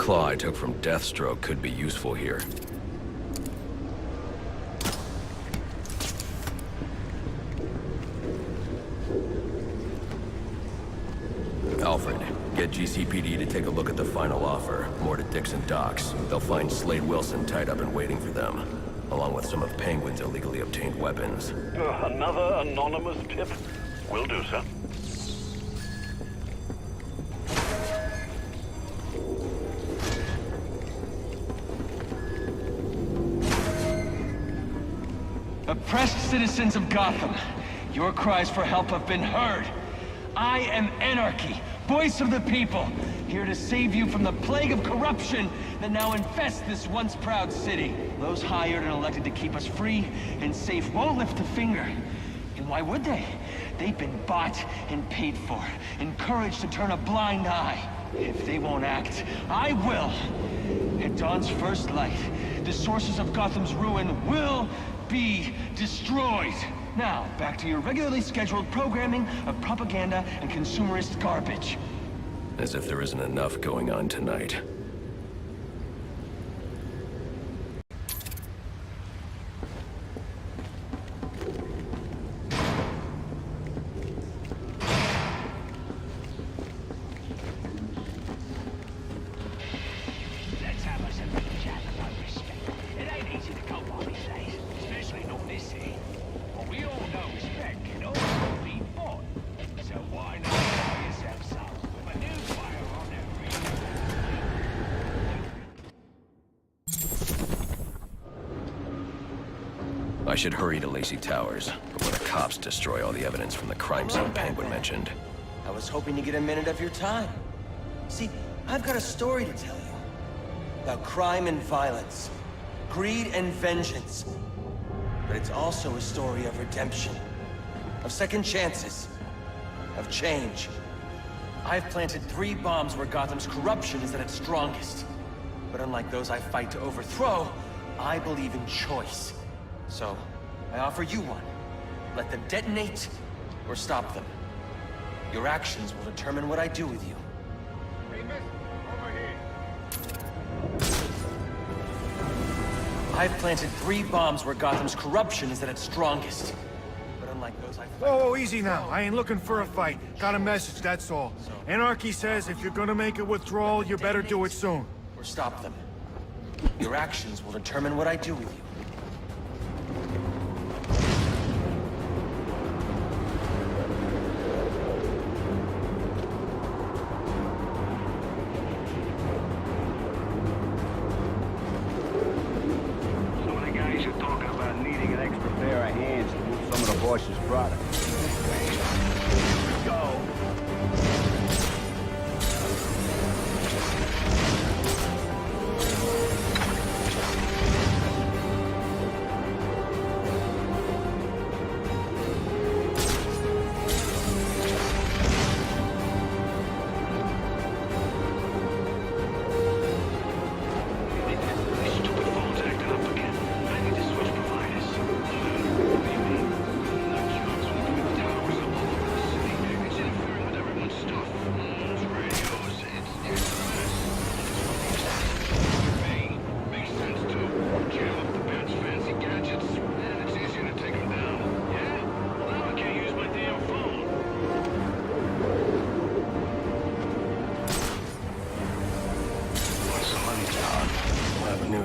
claw I took from Deathstroke could be useful here. Alfred, get GCPD to take a look at the final offer. More to Dixon Docks. They'll find Slade Wilson tied up and waiting for them, along with some of Penguin's illegally obtained weapons. Another anonymous tip? Will do, sir. Oppressed citizens of Gotham, your cries for help have been heard. I am Anarchy, voice of the people, here to save you from the plague of corruption that now infests this once proud city. Those hired and elected to keep us free and safe won't lift a finger. And why would they? They've been bought and paid for, encouraged to turn a blind eye. If they won't act, I will. At dawn's first light, the sources of Gotham's ruin will be destroyed. Now, back to your regularly scheduled programming of propaganda and consumerist garbage. As if there isn't enough going on tonight. Let's have us a big chat about respect. It ain't easy to come by these days, especially not this here. But we all know respect can always be bought. So why not buy yourself some with a new fire on every... I should hurry to Lacey Towers before the cops destroy all the evidence from the crime scene Penguin mentioned. I was hoping to get a minute of your time. See, I've got a story to tell you. About crime and violence. Greed and vengeance. But it's also a story of redemption. Of second chances. Of change. I've planted 3 bombs where Gotham's corruption is at its strongest. But unlike those I fight to overthrow, I believe in choice. So, I offer you one. Let them detonate, or stop them. Your actions will determine what I do with you. Hey, miss, over here. I've planted 3 bombs where Gotham's corruption is at its strongest. But unlike those I fight... Whoa, easy now. I ain't looking for a fight. Got a message, that's all. Anarchy says if you're gonna make a withdrawal, you better do it soon. Or stop them. Your actions will determine what I do with you. Some of the guys are talking about needing an extra pair of hands to move some of the boss's product. Let's go.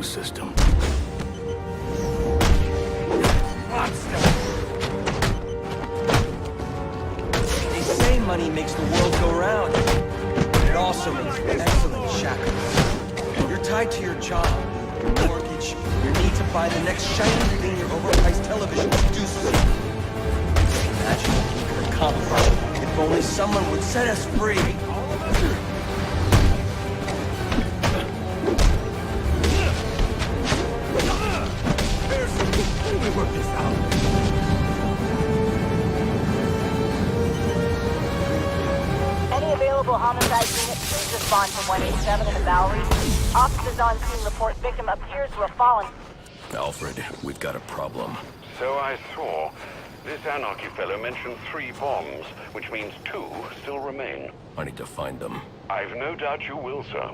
System. They say money makes the world go round, but it also makes for excellent shackles. You're tied to your job, your mortgage, your need to buy the next shiny thing your overpriced television seduces you. Imagine what we could accomplish if only someone would set us free. Work this out. Any available homicide units, please respond to 187 in the Bowery. Officers on scene report victim appears to have fallen. Alfred, we've got a problem. So I saw. This Anarchy fellow mentioned 3 bombs, which means 2 still remain. I need to find them. I've no doubt you will, sir.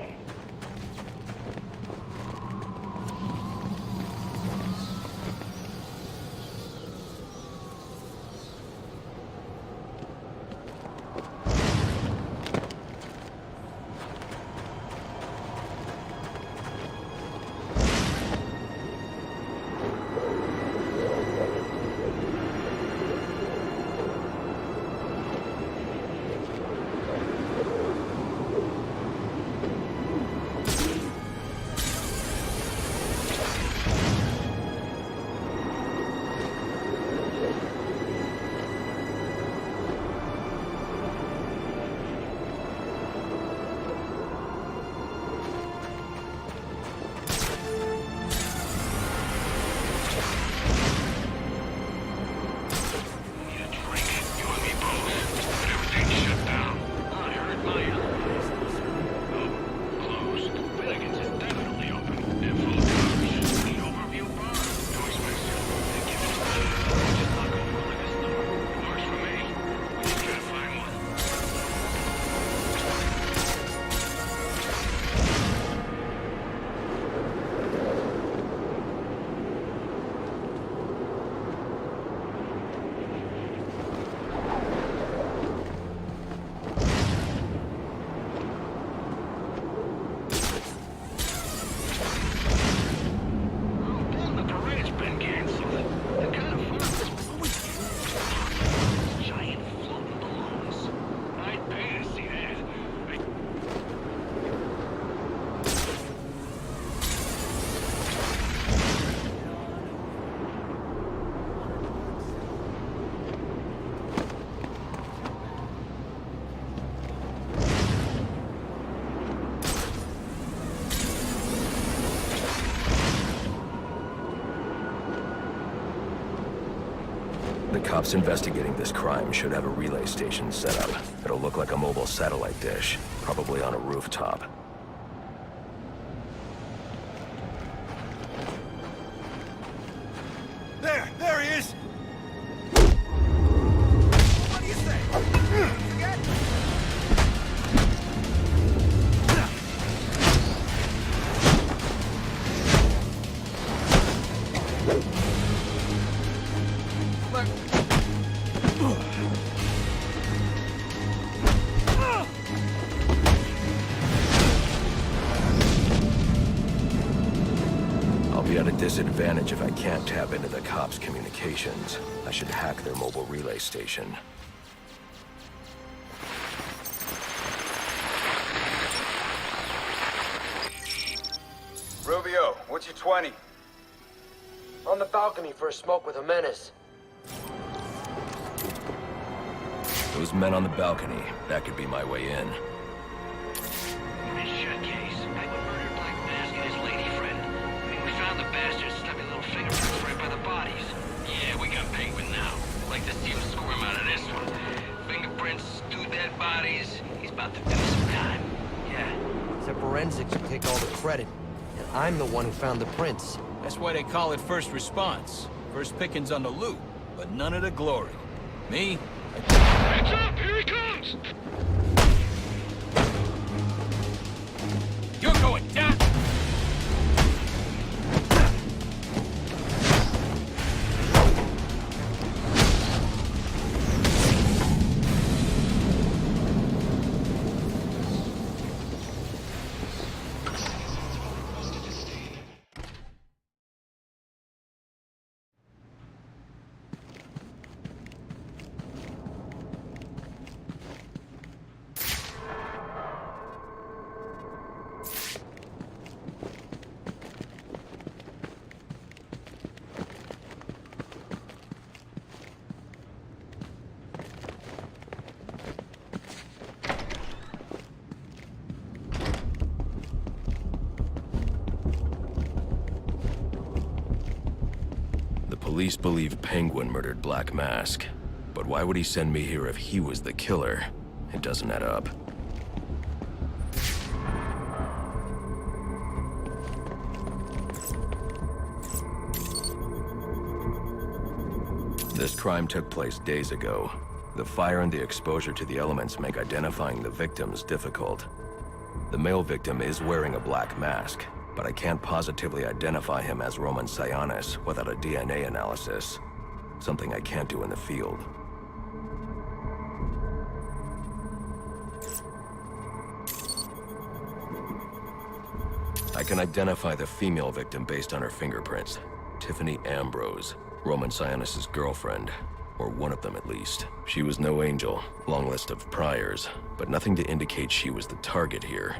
The cops investigating this crime should have a relay station set up. It'll look like a mobile satellite dish, probably on a rooftop. There he is! What do you say? I'll be at a disadvantage if I can't tap into the cops' communications. I should hack their mobile relay station. Rubio, what's your 20? On the balcony for a smoke with a menace. Those men on the balcony, that could be my way in. This shut case. Penguin murdered Black Mask and his lady friend. We found the bastards stuck his little fingerprints right by the bodies. Yeah, we got Penguin now. Like to see him squirm out of this one. Fingerprints, 2 dead bodies. He's about to do some time. Yeah. Except forensics will take all the credit. And I'm the one who found the prints. That's why they call it first response. First pickings on the loot, but none of the glory. Me? Heads up! Here he comes! You're going down! Police believe Penguin murdered Black Mask. But why would he send me here if he was the killer? It doesn't add up. This crime took place days ago. The fire and the exposure to the elements make identifying the victims difficult. The male victim is wearing a black mask, but I can't positively identify him as Roman Sionis without a DNA analysis. Something I can't do in the field. I can identify the female victim based on her fingerprints. Tiffany Ambrose, Roman Sionis' girlfriend, or one of them at least. She was no angel, long list of priors, but nothing to indicate she was the target here.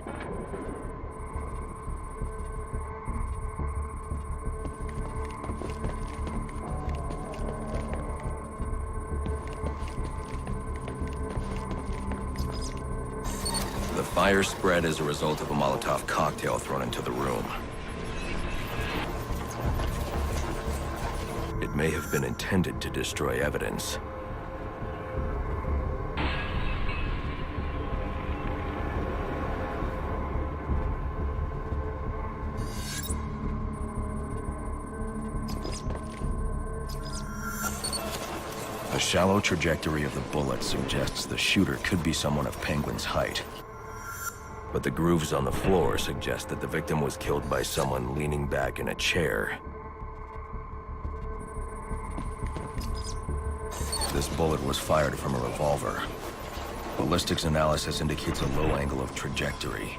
The fire spread as a result of a Molotov cocktail thrown into the room. It may have been intended to destroy evidence. The shallow trajectory of the bullet suggests the shooter could be someone of Penguin's height. But the grooves on the floor suggest that the victim was killed by someone leaning back in a chair. This bullet was fired from a revolver. Ballistics analysis indicates a low angle of trajectory.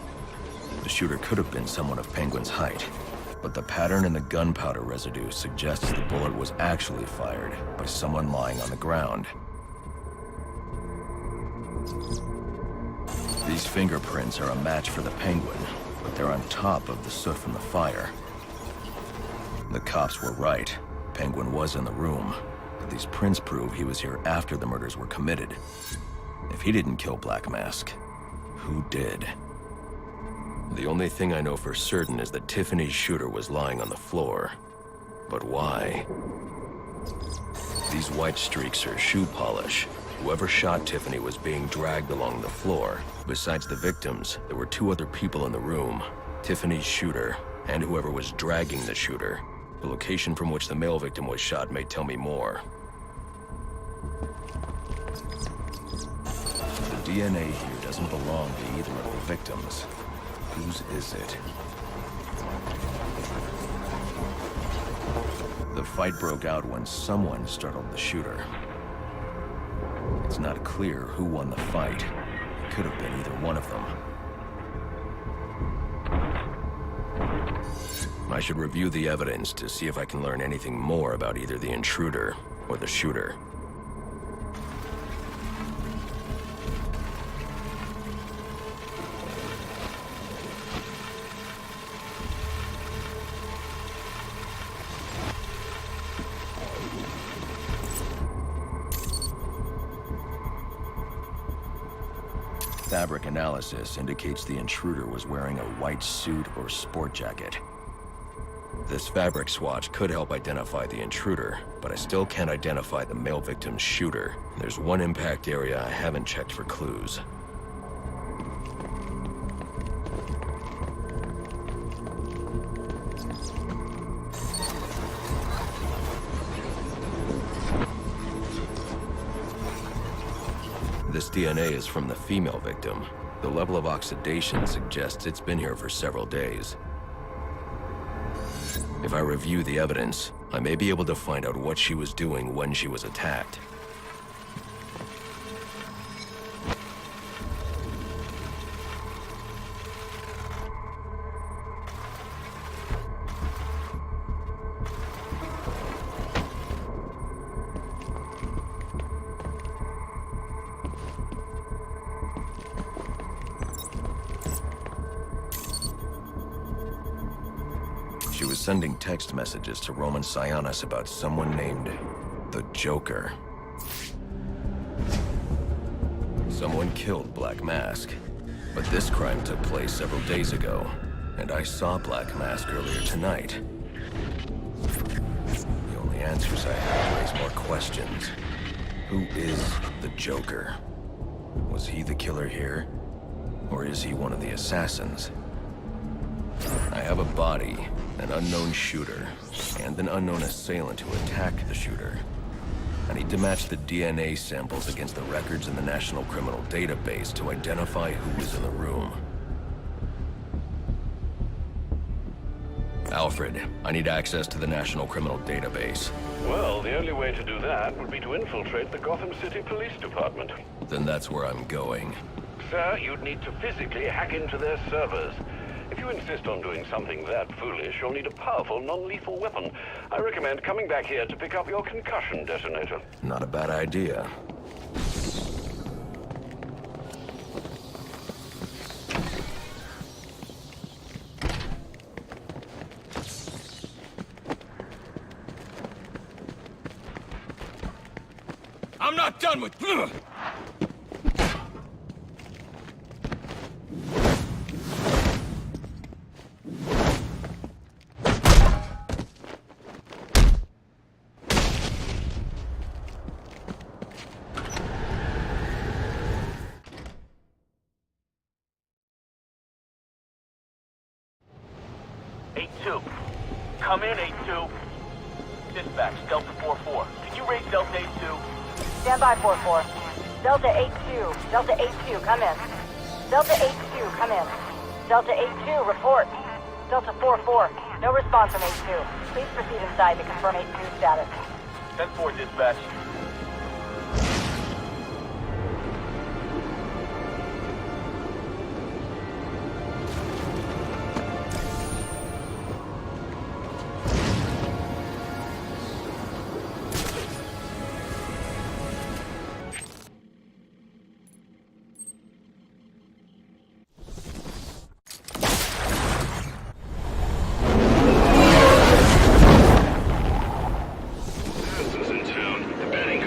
The shooter could have been someone of Penguin's height, but the pattern in the gunpowder residue suggests the bullet was actually fired by someone lying on the ground. These fingerprints are a match for the Penguin, but they're on top of the soot from the fire. The cops were right. Penguin was in the room, but these prints prove he was here after the murders were committed. If he didn't kill Black Mask, who did? The only thing I know for certain is that Tiffany's shooter was lying on the floor. But why? These white streaks are shoe polish. Whoever shot Tiffany was being dragged along the floor. Besides the victims, there were 2 other people in the room. Tiffany's shooter, and whoever was dragging the shooter. The location from which the male victim was shot may tell me more. The DNA here doesn't belong to either of the victims. Whose is it? The fight broke out when someone startled the shooter. It's not clear who won the fight. It could have been either one of them. I should review the evidence to see if I can learn anything more about either the intruder or the shooter. Fabric analysis indicates the intruder was wearing a white suit or sport jacket. This fabric swatch could help identify the intruder, but I still can't identify the male victim's shooter. There's one impact area I haven't checked for clues. This DNA is from the female victim. The level of oxidation suggests it's been here for several days. If I review the evidence, I may be able to find out what she was doing when she was attacked. She was sending text messages to Roman Sionis about someone named the Joker. Someone killed Black Mask, but this crime took place several days ago, and I saw Black Mask earlier tonight. The only answers I have raise more questions. Who is the Joker? Was he the killer here? Or is he one of the assassins? I have a body, an unknown shooter, and an unknown assailant who attacked the shooter. I need to match the DNA samples against the records in the National Criminal Database to identify who was in the room. Alfred, I need access to the National Criminal Database. Well, the only way to do that would be to infiltrate the Gotham City Police Department. Then that's where I'm going. Sir, you'd need to physically hack into their servers. If you insist on doing something that foolish, you'll need a powerful, non-lethal weapon. I recommend coming back here to pick up your concussion detonator. Not a bad idea. I'm not done with... Come in, 8-2. Dispatch, Delta 4-4. Can you raise Delta 8-2? Stand by, 4-4. Delta 8-2. Delta 8-2, come in. Delta 8-2, come in. Delta 8-2, report. Delta 4-4, no response from 8-2. Please proceed inside to confirm 8-2 status. 10-4, dispatch. In town, embedding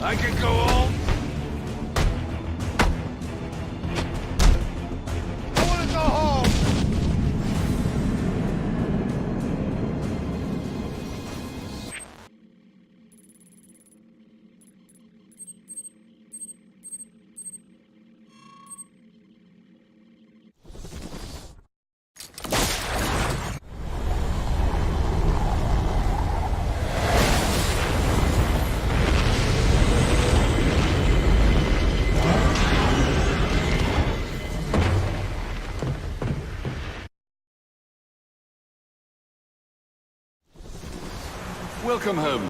I can go home? I wanna go home! Welcome home.